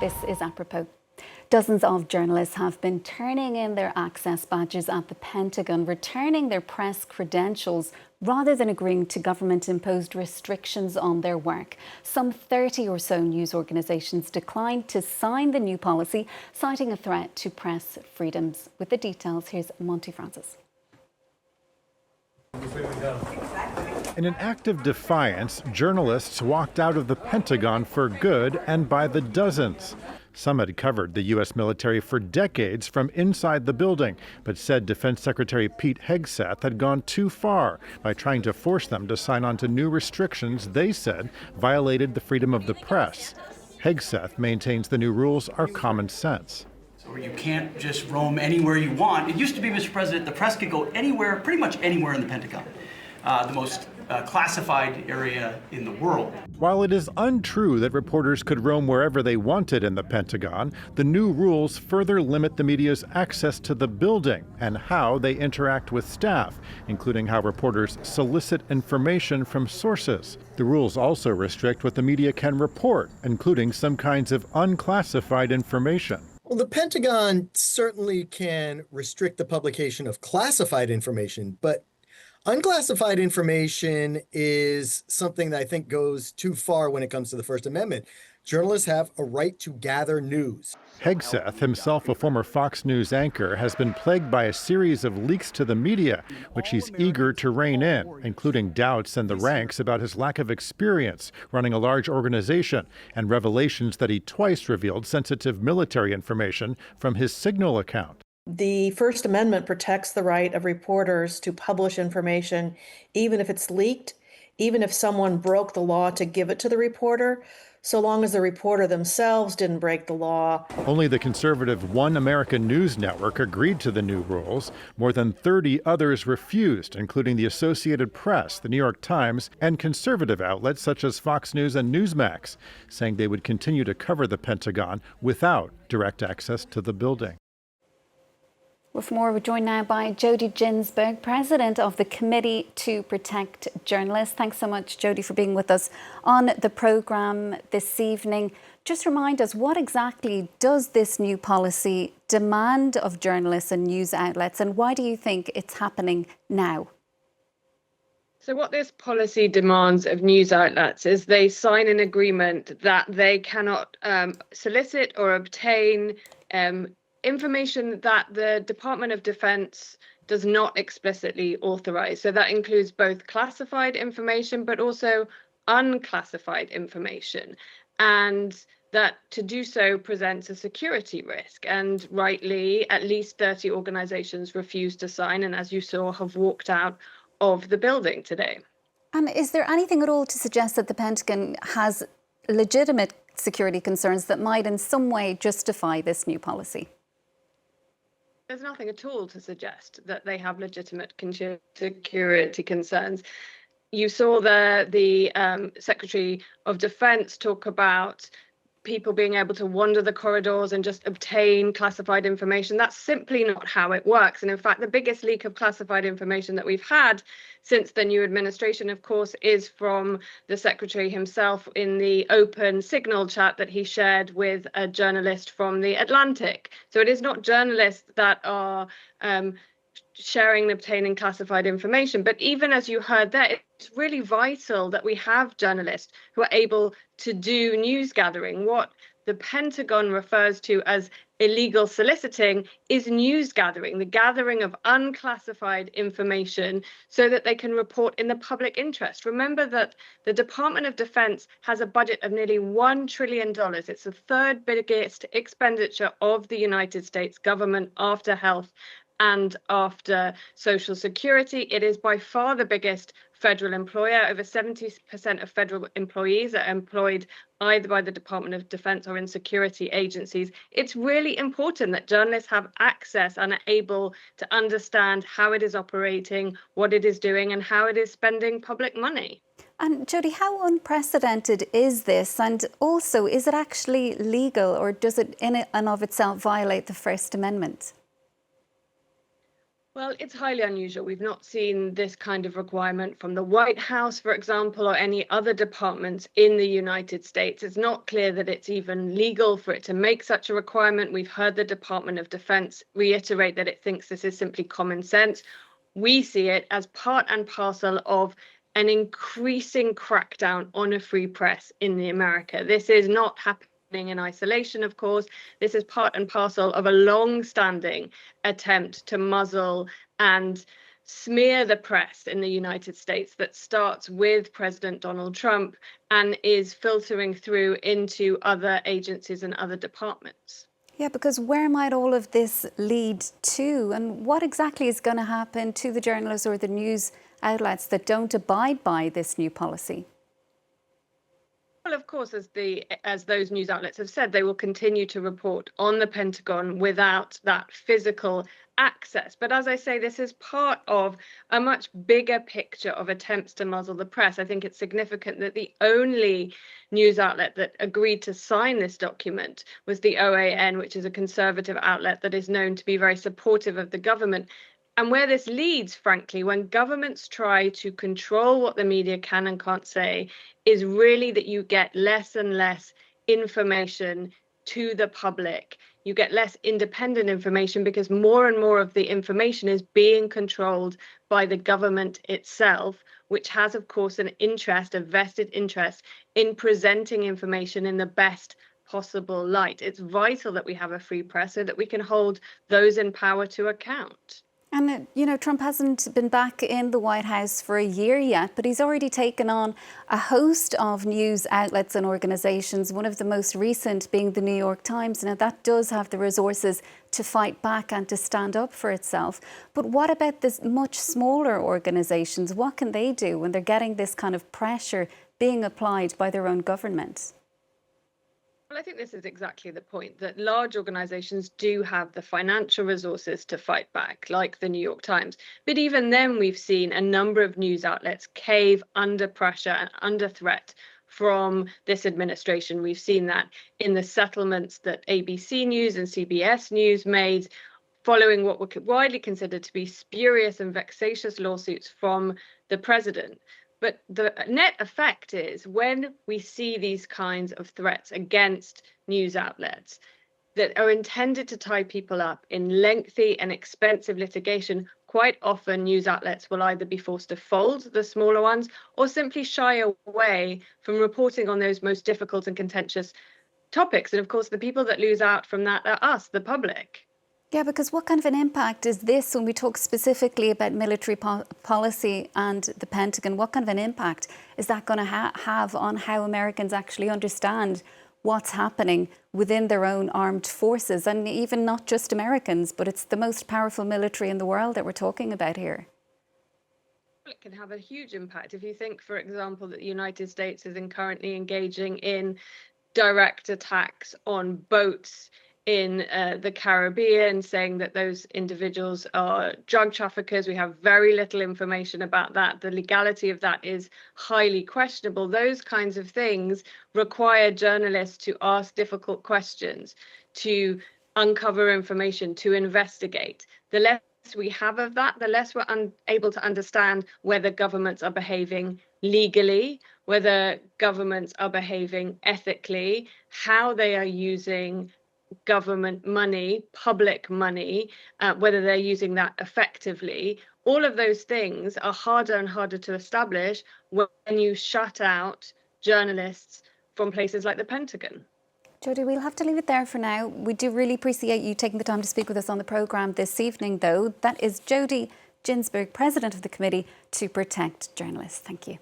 This is apropos. Dozens of journalists have been turning in their access badges at the Pentagon, returning their press credentials rather than agreeing to government-imposed restrictions on their work. Some 30 or so news organisations declined to sign the new policy, citing a threat to press freedoms. With the details, here's Monty Francis. In an act of defiance, journalists walked out of the Pentagon for good and by the dozens. Some had covered the U.S. military for decades from inside the building, but said Defense Secretary Pete Hegseth had gone too far by trying to force them to sign on to new restrictions they said violated the freedom of the press. Hegseth maintains the new rules are common sense. So you can't just roam anywhere you want. It used to be, Mr. President, the press could go anywhere, pretty much anywhere in the Pentagon, the most classified area in the world. While it is untrue that reporters could roam wherever they wanted in the Pentagon, the new rules further limit the media's access to the building and how they interact with staff, including how reporters solicit information from sources. The rules also restrict what the media can report, including some kinds of unclassified information. Well, the Pentagon certainly can restrict the publication of classified information, but unclassified information is something that I think goes too far when it comes to the First Amendment. Journalists have a right to gather news. Hegseth, himself a former Fox News anchor, has been plagued by a series of leaks to the media, which he's eager to rein in, including doubts in the ranks about his lack of experience running a large organization and revelations that he twice revealed sensitive military information from his Signal account. The First Amendment protects the right of reporters to publish information, even if it's leaked, even if someone broke the law to give it to the reporter, so long as the reporter themselves didn't break the law. Only the conservative One American News Network agreed to the new rules. More than 30 others refused, including the Associated Press, the New York Times, and conservative outlets such as Fox News and Newsmax, saying they would continue to cover the Pentagon without direct access to the building. Well, for more, we're joined now by Jodie Ginsberg, President of the Committee to Protect Journalists. Thanks so much, Jodie, for being with us on the programme this evening. Just remind us, what exactly does this new policy demand of journalists and news outlets, and why do you think it's happening now? So what this policy demands of news outlets is they sign an agreement that they cannot solicit or obtain information that the Department of Defense does not explicitly authorize. So that includes both classified information, but also unclassified information. And that to do so presents a security risk. And rightly, at least 30 organizations refused to sign, and as you saw, have walked out of the building today. And is there anything at all to suggest that the Pentagon has legitimate security concerns that might in some way justify this new policy? There's nothing at all to suggest that they have legitimate security concerns. You saw the Secretary of Defense talk about people being able to wander the corridors and just obtain classified information. That's simply not how it works. And in fact, the biggest leak of classified information that we've had since the new administration, of course, is from the Secretary himself in the open Signal chat that he shared with a journalist from The Atlantic. So it is not journalists that are sharing and obtaining classified information. But even as you heard there, it's really vital that we have journalists who are able to do news gathering. What the Pentagon refers to as illegal soliciting is news gathering, the gathering of unclassified information so that they can report in the public interest. Remember that the Department of Defense has a budget of nearly $1 trillion. It's the third biggest expenditure of the United States government after health and after Social Security. It is by far the biggest federal employer. Over 70% of federal employees are employed either by the Department of Defense or in security agencies. It's really important that journalists have access and are able to understand how it is operating, what it is doing, and how it is spending public money. And Jodie, how unprecedented is this? And also, is it actually legal, or does it in and of itself violate the First Amendment? Well, it's highly unusual. We've not seen this kind of requirement from the White House, for example, or any other departments in the United States. It's not clear that it's even legal for it to make such a requirement. We've heard the Department of Defense reiterate that it thinks this is simply common sense. We see it as part and parcel of an increasing crackdown on a free press in America. This is not happening in isolation, of course. This is part and parcel of a long-standing attempt to muzzle and smear the press in the United States that starts with President Donald Trump and is filtering through into other agencies and other departments. Yeah, because where might all of this lead to, and what exactly is going to happen to the journalists or the news outlets that don't abide by this new policy? Well, of course, as those news outlets have said, they will continue to report on the Pentagon without that physical access. But as I say, this is part of a much bigger picture of attempts to muzzle the press. I think it's significant that the only news outlet that agreed to sign this document was the OAN, which is a conservative outlet that is known to be very supportive of the government. And where this leads, frankly, when governments try to control what the media can and can't say, is really that you get less and less information to the public. You get less independent information because more and more of the information is being controlled by the government itself, which has, of course, an interest, a vested interest in presenting information in the best possible light. It's vital that we have a free press so that we can hold those in power to account. And, you know, Trump hasn't been back in the White House for a year yet, but he's already taken on a host of news outlets and organisations, one of the most recent being the New York Times. Now, that does have the resources to fight back and to stand up for itself. But what about this much smaller organisations? What can they do when they're getting this kind of pressure being applied by their own government? Well, I think this is exactly the point, that large organizations do have the financial resources to fight back, like the New York Times. But even then, we've seen a number of news outlets cave under pressure and under threat from this administration. We've seen that in the settlements that ABC News and CBS News made following what were widely considered to be spurious and vexatious lawsuits from the president. But the net effect is when we see these kinds of threats against news outlets that are intended to tie people up in lengthy and expensive litigation, quite often news outlets will either be forced to fold, the smaller ones, or simply shy away from reporting on those most difficult and contentious topics. And of course, the people that lose out from that are us, the public. Yeah, because what kind of an impact is this when we talk specifically about military policy and the Pentagon? What kind of an impact is that going to have on how Americans actually understand what's happening within their own armed forces? And even not just Americans, but it's the most powerful military in the world that we're talking about here. It can have a huge impact. If you think, for example, that the United States is currently engaging in direct attacks on boats in the Caribbean, saying that those individuals are drug traffickers. We have very little information about that. The legality of that is highly questionable. Those kinds of things require journalists to ask difficult questions, to uncover information, to investigate. The less we have of that, the less we're able to understand whether governments are behaving legally, whether governments are behaving ethically, how they are using government money, public money, whether they're using that effectively. All of those things are harder and harder to establish when you shut out journalists from places like the Pentagon. Jodie, we'll have to leave it there for now. We do really appreciate you taking the time to speak with us on the programme this evening, though. That is Jodie Ginsberg, President of the Committee to Protect Journalists. Thank you.